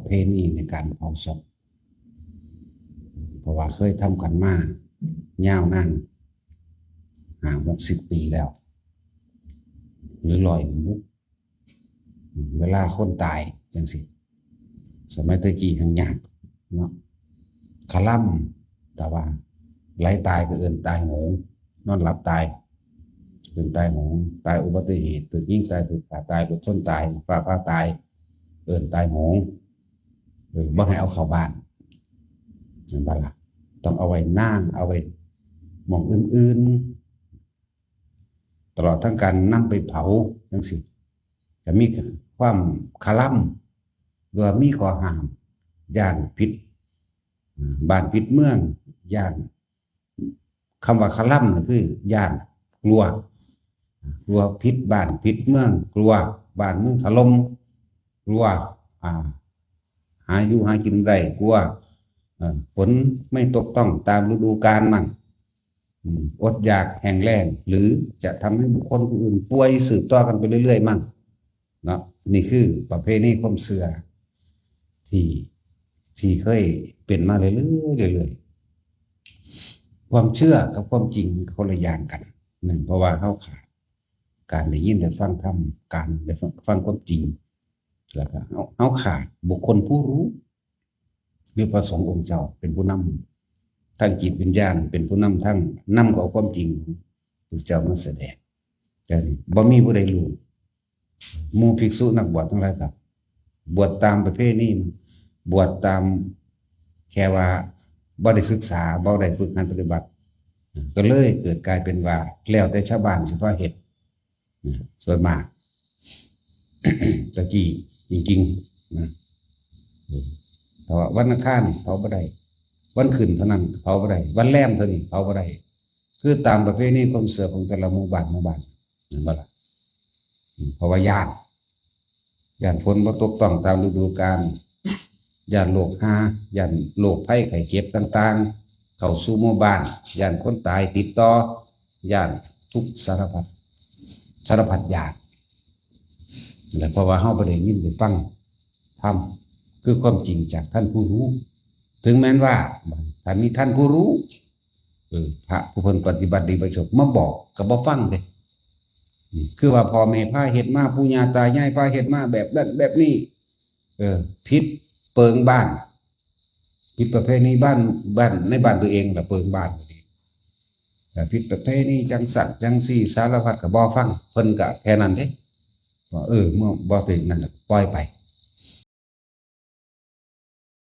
เพณีในการเผาศพเพราะว่าเคยทำกันมายาวนาน60 ปีแล้วหรือ100 มุกเวลาคนตายจังสิสมัยตะกี้หังยากเนาะคาล่ำแต่ว่าไหลตายก็เอิ้นตายโหงนอนหลับตายเอิ้นตายโหงตายอุบัติเหตุถูกยิงตายถูกฆ่าตายรถชนตายฟ้าผ่าตายเอิ้นตายโหงบ่ให้เอาเข้าบ้านเห็นบ่ล่ะต้องเอาไว้นางเอาไว้หม้องอื่นๆตลอดทั้งการนำไปเผาจังซี่ก็มีความคาล่ำหรือว่ามีข้อห้ามย่านผิดบ้านผิดเมืองย่านคำว่าคาล่ำนี่คือย่านกลัวผิดบ้านผิดเมืองกลัวบ้านเมืองถล่มกลัวหาอยู่หากินได้กลัวฝนไม่ตกต้องตามฤดูกาลมั่งอดอยากแห้งแล้งหรือจะทำให้บุคคลผู้อื่นป่วยสืบต่อกันไปเรื่อยๆมั่งเนาะนี่คือประเพณีความเชื่อที่เคยเป็นมาเรื่อยๆความเชื่อกับความจริงคนละอย่างกันหนึ่งเพราะว่าเขาขาดการได้ยินได้ฟังธรรมการได้ฟังความจริงแล้วก็เขาขาดบุคคลผู้รู้หรือพระสงฆ์องค์เจ้าเป็นผู้นำทั้งจิตวิญญาณเป็นผู้นำทั้งนำเอาความจริงพระเจ้ามาแสดงแต่บ่มีผู้ใดรู้หมู่ภิกษุนักบวชทั้งหลายครับบวชตามประเพณีบวชตามแค่ว่าบ่ได้ศึกษาบ่ได้ฝึกงานปฏิบัติก็เลยเกิดกลายเป็นว่าแล้วแต่ชาวบ้านเฉพาะเฮ็ดส่วนมาก ตะกี้จริงๆนะแต่ว่าวันอังคารเผาบ่ได้วันขึ้นเท่านั้นเผาบ่ได้วันแรมเท่านี้เผาบ่ได้คือตามประเพณีความเชื่อของแต่ละหมู่บ้านนั่นบ่ล่ะเพราะว่าญาติฝนบ่ตกต้องตามฤดูกาลญาติโรคหาญาติโรคภัยไข้เจ็บต่างๆเข้าสู่หมู่บ้านญาติคนตายติดต่อญาติทุกสารพัดญาติและเพราะว่าเฮาบ่ได้ยินได้ฟังธรรมคือความจริงจากท่านผู้รู้ถึงแม้นว่าถ้ามีท่านผู้รู้พระผู้เพิ่นปฏิบัติดีประเสริฐมาบอกก็บ่ฟังเด้คือว่าพ่อแม่พาเฮ็ดมาปู่ย่าตายายพาเฮ็ดมาแบบนั้นแบบนี้ผิดเปิงบ้านผิดประเพณีบ้านในบ้านตัวเองล่ะเปิงบ้านแต่ผิดประเพณีจังสัตว์จังซี่สารพัดก็บ่ฟังเพิ่นก็แค่นั้นเด้ว่าเมื่อบ่ถึงนั่นปล่อยไป